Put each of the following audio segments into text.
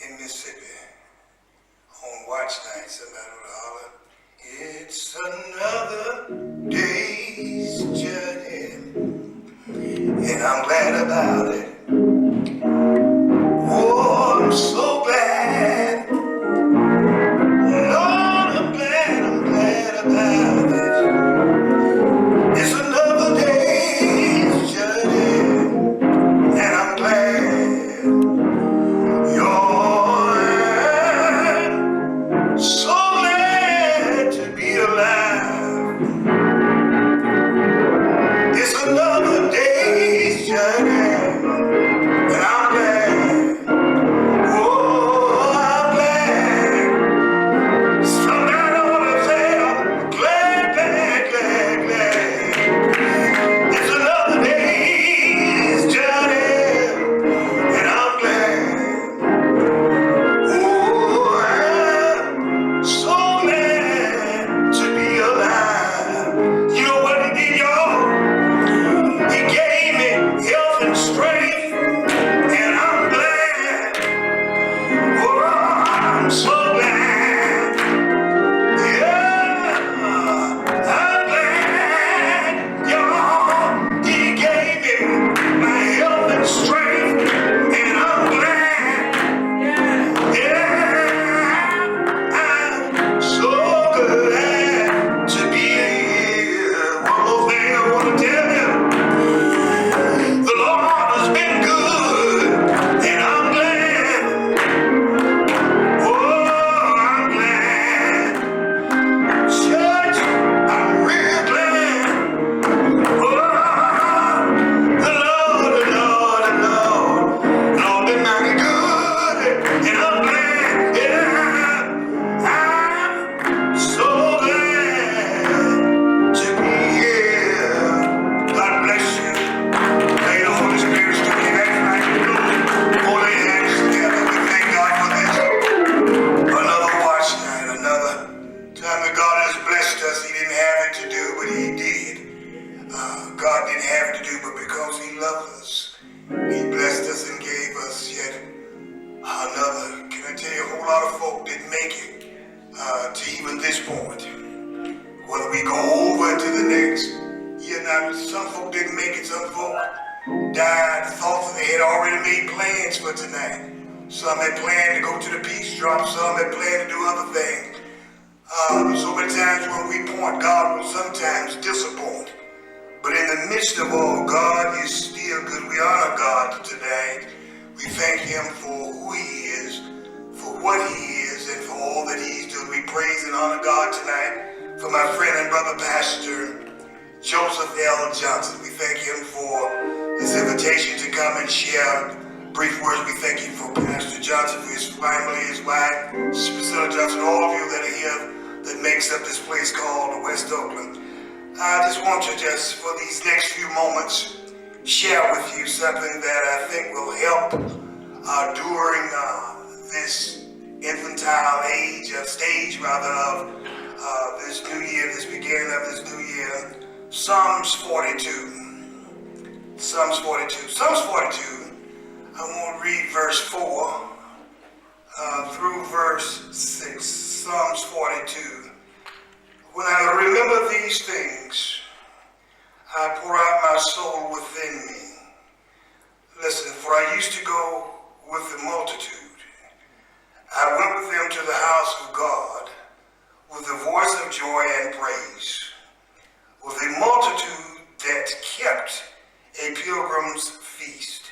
in Mississippi on watch night, somebody would holler, it's another day's journey, and I'm glad about it. Oh, I'm so glad. Lord, I'm glad about it. It's another day's journey, and I'm glad. You're so glad to be alive. It's another day's journey, and I'm glad. Oh, I'm glad. Somebody ought to say, I'm glad, glad. It's another day's journey, and I'm glad. Oh, I'm so glad to be alive. You know what he did, y'all? He gave me health and strength, and I'm glad. Oh, I'm so glad. Yeah, I'm glad, y'all. He gave me my health and strength, and I'm glad. Yeah, I'm so glad to be here. One more thing I want to tell you. The Lord has been good, and I'm glad. Oh, I'm glad. Church, I'm real glad. Oh, the Lord been mighty good, and I'm glad. Yeah, I'm so glad to be here. God bless you. May the Holy Spirit stimulate like you do. Hold your hands together. We thank God for this. Another watch night, another time that God has blessed us. He didn't have it to do, but He did. God didn't have it to do, but because He loved us, He blessed us and gave us yet another. Can I tell you, a whole lot of folk didn't make it to even this point. Whether we go over to the next, now some folk didn't make it. Some folk died, thought that they had already made plans for tonight. Some had planned to go to the peace drop. Some had planned to do other things. So many times when we point, God will sometimes disappoint. But in the midst of all, God is still good. We honor God today. We thank Him for who He is, for what He is, and for all that He's doing. We praise and honor God tonight for my friend and brother pastor, Joseph L. Johnson. We thank him for his invitation to come and share brief words. We thank you for Pastor Johnson, for his family, his wife, Priscilla Johnson, all of you that are here that makes up this place called West Oakland. I just want to for these next few moments, share with you something that I think will help during this infantile stage of this new year, this beginning of this new year. Psalms 42. Psalms 42. Psalms 42, I want to read verse 4 through verse 6. Psalms 42. When I remember these things, I pour out my soul within me. Listen, for I used to go with the multitude. I went with them to the house of God with the voice of joy and praise, with a multitude that kept a pilgrim's feast.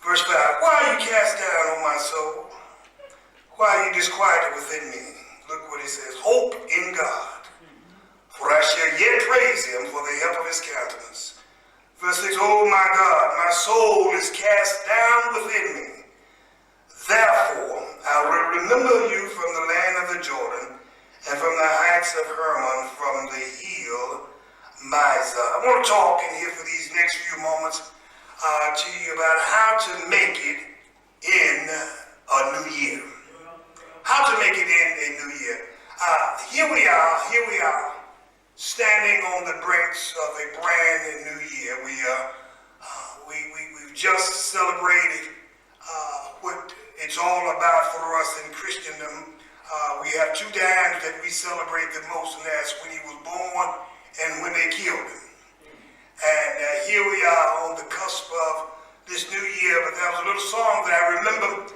Verse 5, why are you cast down, O my soul? Why are you disquieted within me? Look what he says, hope in God, for I shall yet praise him for the help of his countenance. Verse 6, oh my God, my soul is cast down within me. Therefore, I will remember you from the land of the Jordan, and from the heights of Hermon, from the hill Mizah. I want to talk in here for these next few moments to you about how to make it in a new year. How to make it in a new year. Here we are, standing on the brinks of a brand new year. We've just celebrated what it it's all about for us in Christendom. We have two times that we celebrate the most, and that's when he was born and when they killed him. And here we are on the cusp of this new year. But there was a little song that I remember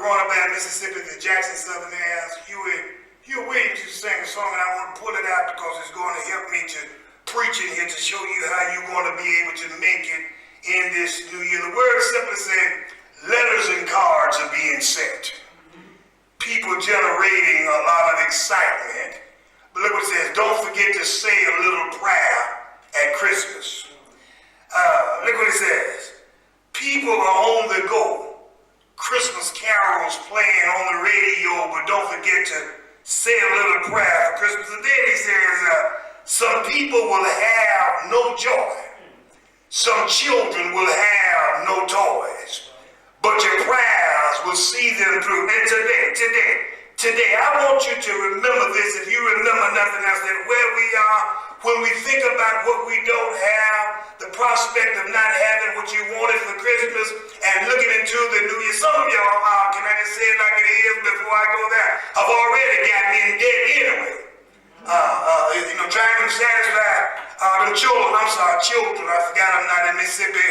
growing up in Mississippi, the Jackson Southern Airs. Huey Williams used to sing a song, and I want to pull it out because it's going to help me to preach in here to show you how you're going to be able to make it in this new year. The word simply said, letters and cards are being sent. People generating a lot of excitement. But look what it says, don't forget to say a little prayer at Christmas. Look what it says. People are on the go. Christmas carols playing on the radio, but don't forget to say a little prayer for Christmas. And then he says, some people will have no joy. Some children will have no toys. But your prayers will see them through. And today, I want you to remember this. If you remember nothing else, that where we are, when we think about what we don't have, the prospect of not having what you wanted for Christmas, and looking into the new year. Some of y'all, can I just say it like it is before I go there, have already got me in debt anyway. Trying to satisfy them children. I'm sorry, children. I forgot I'm not in Mississippi.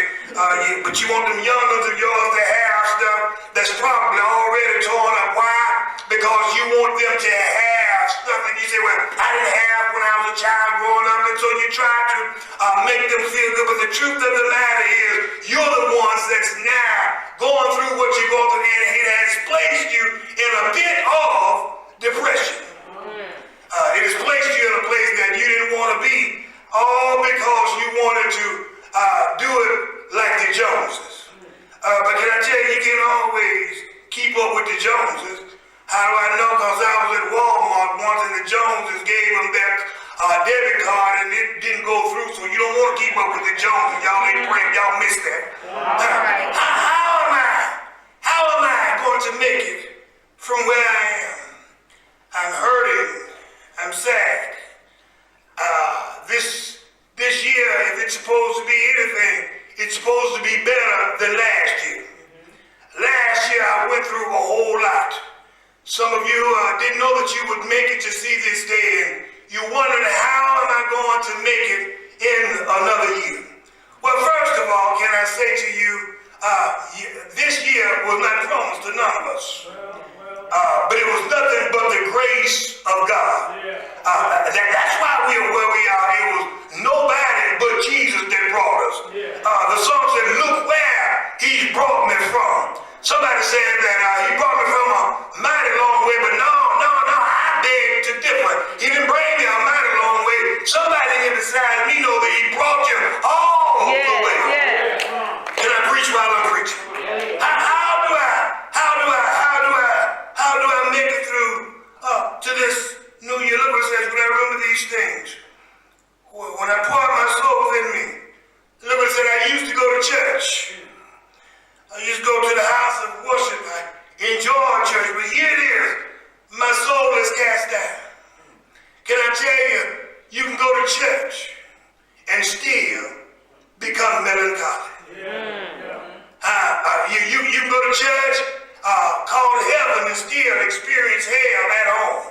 But you want them youngers of yours to have stuff that's probably already torn up. Why? Because you want them to have stuff that you say, well, I didn't have when I was a child growing up, and so you try to make them feel good. But the truth of the matter is, you're the ones that's now going through what you're going through, and it has placed you in a bit of depression. It has placed you in a place that you didn't want to be, all because you wanted to do it like the Joneses. But can I tell you, you can't always keep up with the Joneses. How do I know? Because I was at Walmart once and the Joneses gave them their debit card and it didn't go through, so you don't want to keep up with the Joneses. Y'all ain't praying, y'all missed that. How am I going to make it from where I am? I'm hurting. I'm sad. This year, if it's supposed to be anything, it's supposed to be better than last year. Last year, I went through a whole lot. Some of you didn't know that you would make it to see this day, and you wondered, how am I going to make it in another year? Well, first of all, can I say to you, this year was not promised to none of us. But it was nothing but the grace of God. That's why we are where we are. It was nobody but Jesus that brought us. The song said, look where he's brought me from. Somebody said that he brought me from a mighty long way, but no, I beg to differ. He didn't bring me a mighty long way. Somebody here beside me know that he brought you all the way. Can I preach while I'm preaching? How do I make it through to this new year? Look what it says, when I remember these things. When I poured my soul within me. Look what it said, I used to go to church. I used to go to the house of worship. I enjoyed church, but here it is. My soul is cast down. Can I tell you, you can go to church and still become melancholy. You can go to church called heaven and still experience hell at home.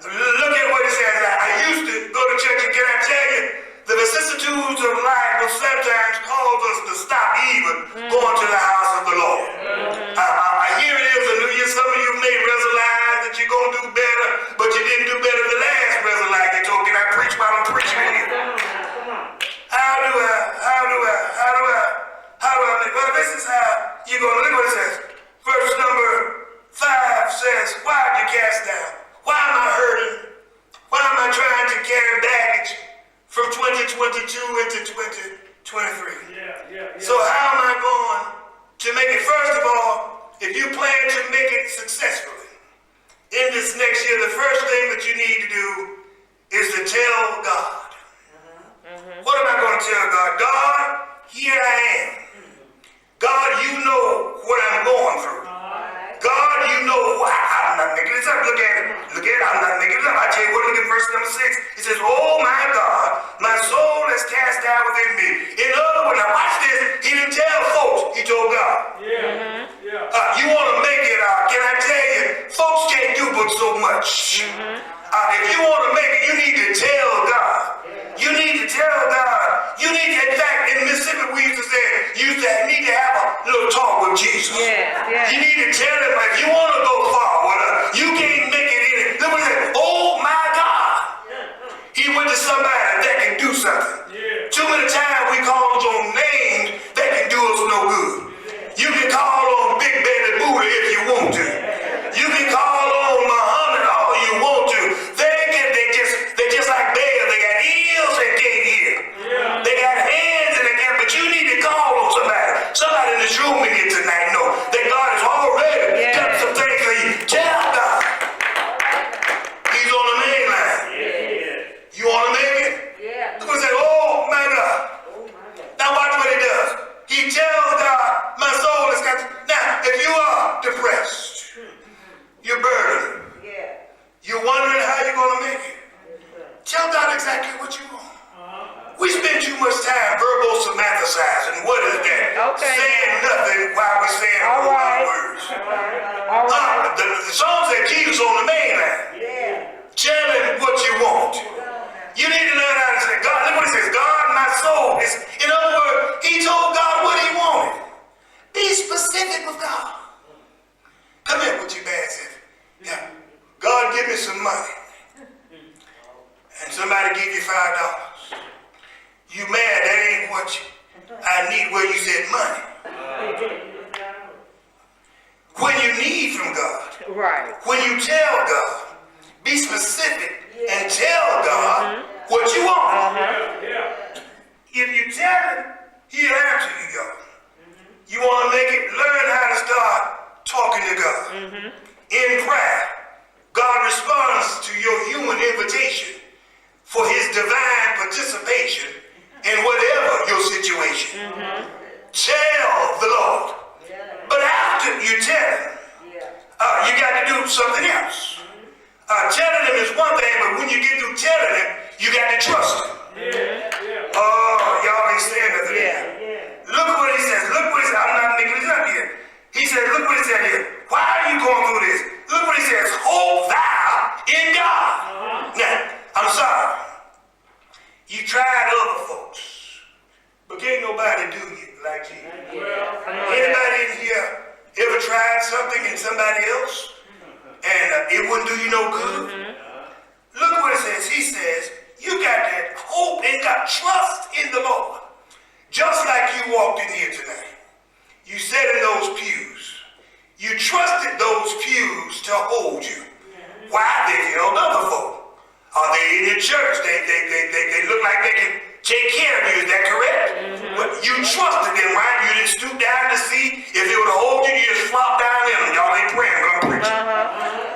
Look at what it says. I used to go to church, and can I tell you, the vicissitudes of life will sometimes cause us to stop even going to the house of the Lord. Here it is, a new year. Some of you may realize that you're going to do better, but you didn't do better the last resurrection they told. Can I preach while I'm preaching here? How do I make? Well, this is how you're going to look what it says. Verse number 5 says, why are you cast down? Why am I hurting? Why am I trying to carry baggage from 2022 into 2023? So how am I going to make it? First of all, if you plan to make it successfully in this next year, the first thing that you need to do is to tell God. What am I going to tell God? God, here I am. God, you know what I'm going through. God, you know why I'm not making this up. Look at it. I'm not making it up. I tell you what, look at verse number 6. It says, oh my God, my soul is cast down within me. In other words, now watch this. He didn't tell folks, he told God. You want to make much. If you want to make it, you need to tell God. You need to tell God. You need to, in fact, in Mississippi, we used to say, you need to have a little talk with Jesus. You need to tell him, if you want to go forward, you can't make it in. Then we say, oh my God. He went to somebody that can do something. Too many times we call on names that can do us no good. You can call on Big Belly Buddha if you want to. You can call on Muhammad all you want to. They just like bears. They got ears and can't hear. They got hands and they can't. But you need to call on somebody. Somebody in this room in here tonight know that God has already done some things for you. Tell God. He's on the main line. You want to make it? Look what he said. Oh my God. Now watch what he does. He tells God, my soul has got. Now, if you are depressed, you're burdened. You're wondering how you're going to make it. Tell God exactly what you want. We spend too much time verbal somaticizing. What is that? Saying nothing while we're saying all our words. The song said Jesus on the main line. Tell him what you want. You need to learn how to say, God, look what he says, God, my soul is, in other words, he told God what he wanted. Be specific with God. Come here with your bad self. Yeah. God, give me some money. And somebody give you $5. You mad, that ain't what I need where you said money. When you need from God, when you tell God, be specific and tell God what you want. If you tell him, he'll answer you, y'all. You want to make it, learn how to start talking to God. In prayer, God responds to your human invitation for his divine participation in whatever your situation. Tell the Lord. But after you tell him, you got to do something else. Telling him is one thing, but when you get through telling him, you got to trust him. Oh, y'all ain't saying nothing. Look what he says. Look what he says. I'm not making this up here. He said, look what he said here. Why are you going through this? Look what he says. Hope thou in God. Now, I'm sorry. You tried other folks, but can't nobody do you like you. Anybody in here ever tried something in somebody else and it wouldn't do you no good? Look what it says. He says, you got that hope and got trust in the Lord. Just like you walked in here tonight. You sat in those pews. You trusted those pews to hold you. Why? They held other folk. Are they in the church? They look like they can take care of you. Is that correct? But you trusted them, right? You didn't stoop down to see if it would hold you. You just flopped down in them. Y'all ain't praying, but I'm preaching.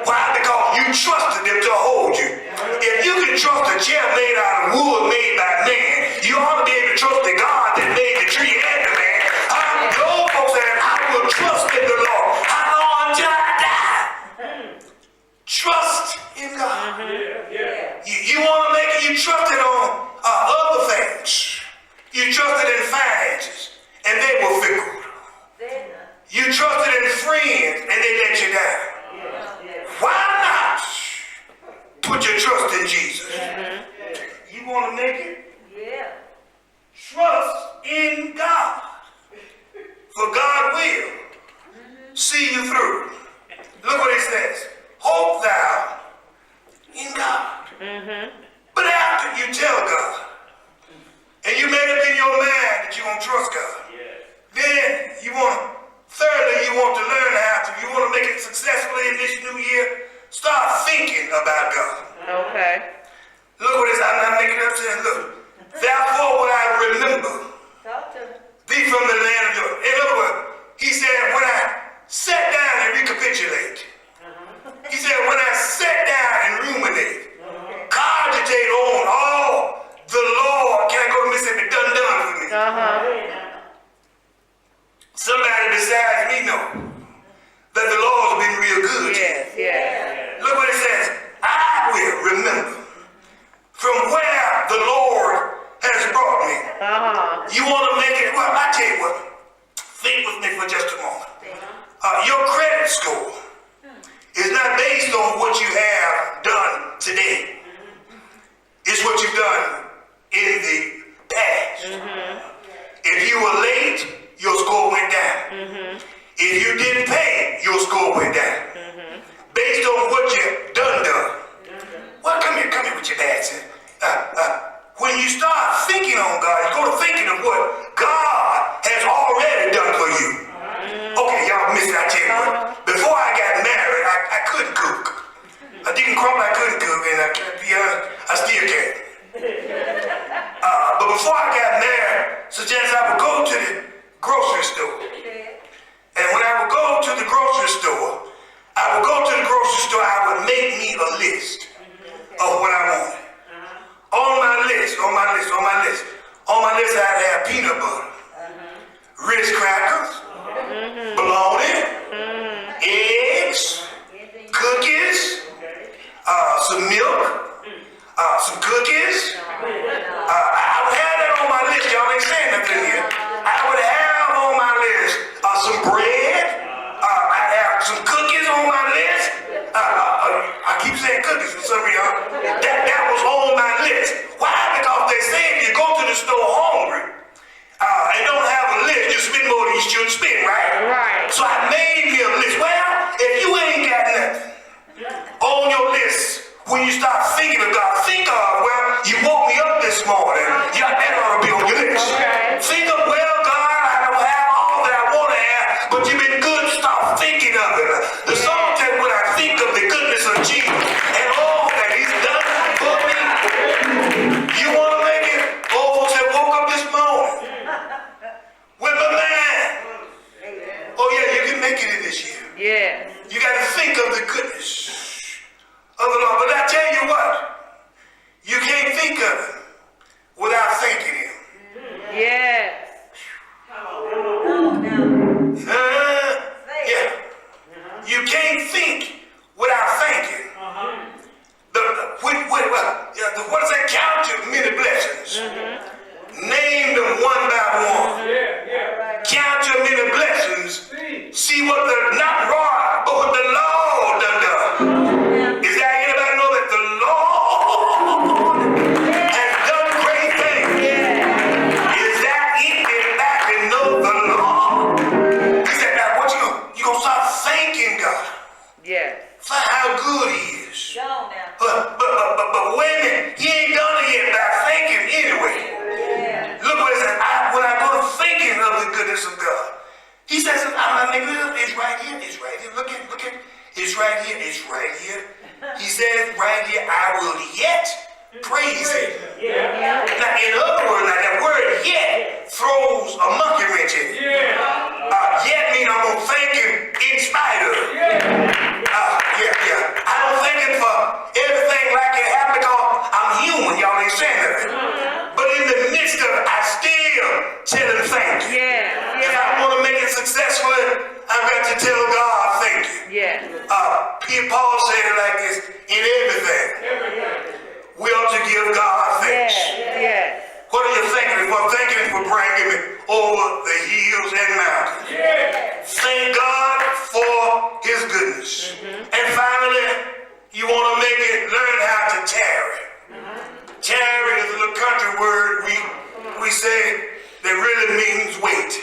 Why? Because you trusted them to hold you. If you can trust a chair made out of wood made by man, you ought to be able to trust the God that made the tree and the man. I know folks that I will trust in the Lord. How long until I die? Trust in God. You want to make it, you trusted on other things. You trusted in finances, and they were fickle. You trusted in friends, and they let you down. Why not put your trust in Jesus? You want to make it? Trust in God. For God will see you through. Look what he says. Hope thou in God. But after you tell God, and you made up in your mind that you're going to trust God, then you want to learn how to, you want to make it successfully in this new year, start thinking about God. Look what it is, I'm not making up saying, look, therefore will I remember thee from the land of Jordan. In other words, he said, when I sat down and recapitulate, he said, when I sat down and ruminate, cogitate on all the Lord, can I go to Mississippi, done for me. Somebody besides me know that the Lord's been real good. Look what it says. I will remember from where the Lord has brought me. You want to make it, well, I tell you what, If you didn't pay, your score went down. Based on what you done. Well, come here with your dad. When you start thinking on God, you go to thinking of what God has already done for you. Okay, y'all missed it. I tell you what. Before I got married, I couldn't cook. I didn't crumble, I couldn't cook, and to be honest, I still can't. But before I got married, so just I would go to the grocery store. And when I would go to the grocery store, I would make me a list of what I wanted. On my list, I'd have peanut butter, Ritz crackers, bologna, eggs, cookies, some milk, some cookies. I would have that on my list. Y'all ain't saying nothing here. I would have on my list some bread. I'd have some cookies on my list. I keep saying cookies for some of y'all. That was on my list. Why? Because they say if you go to the store hungry and don't have a list, you spend more than you should spend, right? Right. So I made me a list. Well, if you ain't got nothing on your list, when you start thinking of God, think of, well, you woke me up this morning. Yeah, that ought to be on your list. Okay. Think of, well, God, I don't have all that I want to have, but you've been good. Start thinking of it. The song said, when I think of the goodness of Jesus and all that He's done for me, you want to make it? Oh, folks that woke up this morning with my mind. Oh, yeah, you can make it in this year. Yeah. You got to think of the goodness of the Lord. But I tell you what, you can't think of it without thanking Him. Yes. Yeah. You can't think without thanking. What does that count to? Many blessings. Name them one by one. Count your many blessings. See what the, not Roy, but what the Lord done. Is there anybody know that the Lord has done great things? Is that anybody that know the Lord? He said, now what you gonna start thanking God? Yeah. For how good He is. But wait a minute, He ain't done it yet, but I thank Him anyway. Look what it says. When I go to thinking of the goodness of God, He says, I'm not making it up. It's right here. It's right here. Look at. It's right here. It's right here. He says right here, I will yet praise Him. Now, in other words, like that word yet throws a monkey wrench in it. Yet means I'm going to thank Him in spite of it. I don't thank Him for everything like it happened because I'm human. Y'all ain't saying nothing. But in the midst of it, I still tell Him thank you. If I want to make it successfully, I've got to tell God thank you. Paul said it like this, in everything, we ought to give God thanks. What are you thanking Him for? Thanking Him for bringing me over the hills and mountains. Thank God for His goodness. And finally, you want to make it, learn how to tarry. Tarry is a little country word we say that really means wait.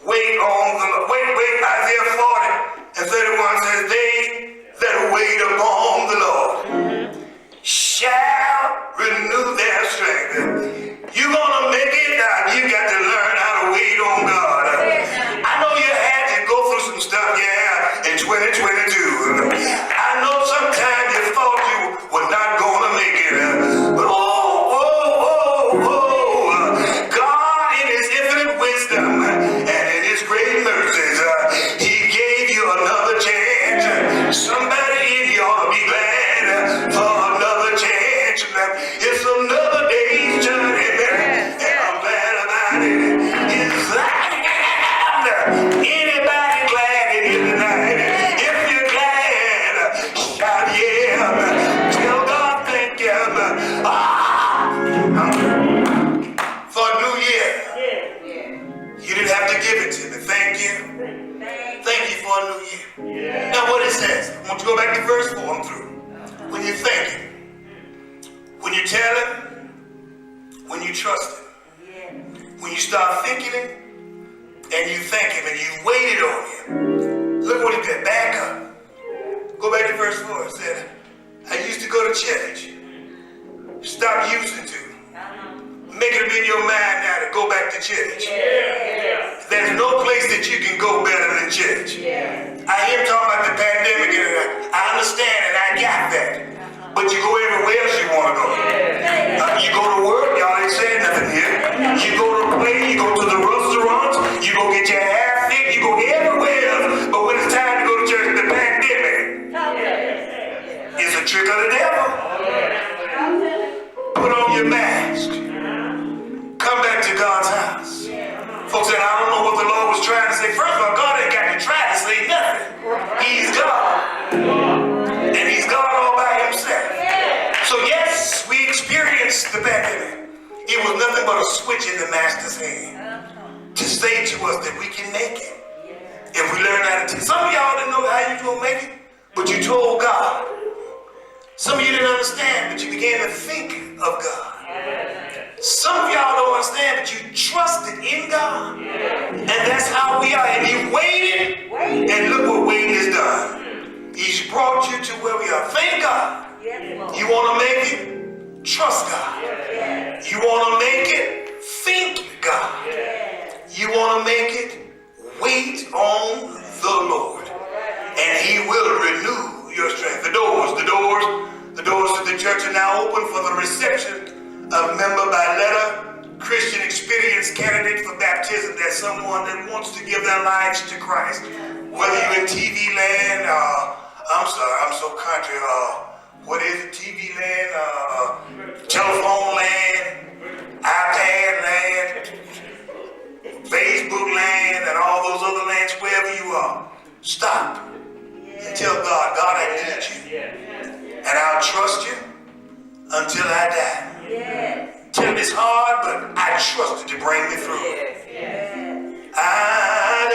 Wait on the Lord. Wait. Isaiah 40 and 31 says, they that wait upon the Lord shall renew their strength. You're going to make it now. You got to learn how to wait on God. I know you had to go through some stuff, in 2022. I know sometimes you thought you were not going to make it. But God in His infinite wisdom and in His great mercies, He gave you another chance. Somebody in here ought to be glad for another chance. It's another day's journey, and I'm glad about it. It's like anybody glad in here tonight? If you're glad, shout yeah. Tell God thank you. For a new year. You didn't have to give it to me. Thank you. Thank you for a new year. Now what it says, I want you to go back to verse 4. I'm through. When you thank Him, when you tell Him, when you trust Him, when you start thanking Him, and you thank him and you waited on him. Look what he did. Back up. Go back to verse 4. It said, I used to go to church. Stop using to. Make it up in your mind now to go back to church. There's no place that you can go better than church. I hear him talking about the pandemic, and I understand and I got that. But you go everywhere else you want to go. You go to work, y'all ain't saying nothing here. You go to play, you go to the restaurants, you go get your hair fit, you go everywhere else. But when it's time to go to church, the pandemic is a trick of the devil. Put on your mask. Come back to God's house. Folks said, I don't know what the Lord was trying to say. First of all, God ain't got to try to say nothing. He's God. And he's God all by himself. So yes, we experienced the pandemic. It was nothing but a switch in the master's hand to say to us that we can make it. If we learn how to some of y'all didn't know how you were going to make it, but you told God. Some of you didn't understand, but you began to think of God. Some of y'all don't understand, but you trusted in God. And that's how we are. And you waited, and look what waiting has done. He's brought you to where we are. Thank God. You want to make it? Trust God. You want to make it? Think God. You want to make it? Wait on the Lord. And he will renew your strength. The doors to the church are now open for the reception of member by letter Christian experience candidate for baptism. That's someone that wants to give their lives to Christ. Whether you're in TV land, I'm so country, what is it, TV land, telephone land, iPad land, Facebook land, and all those other lands, wherever you are. Stop and tell God, God, I need you. And I'll trust you until I die. Tell me it's hard, but I trust you to bring me through. I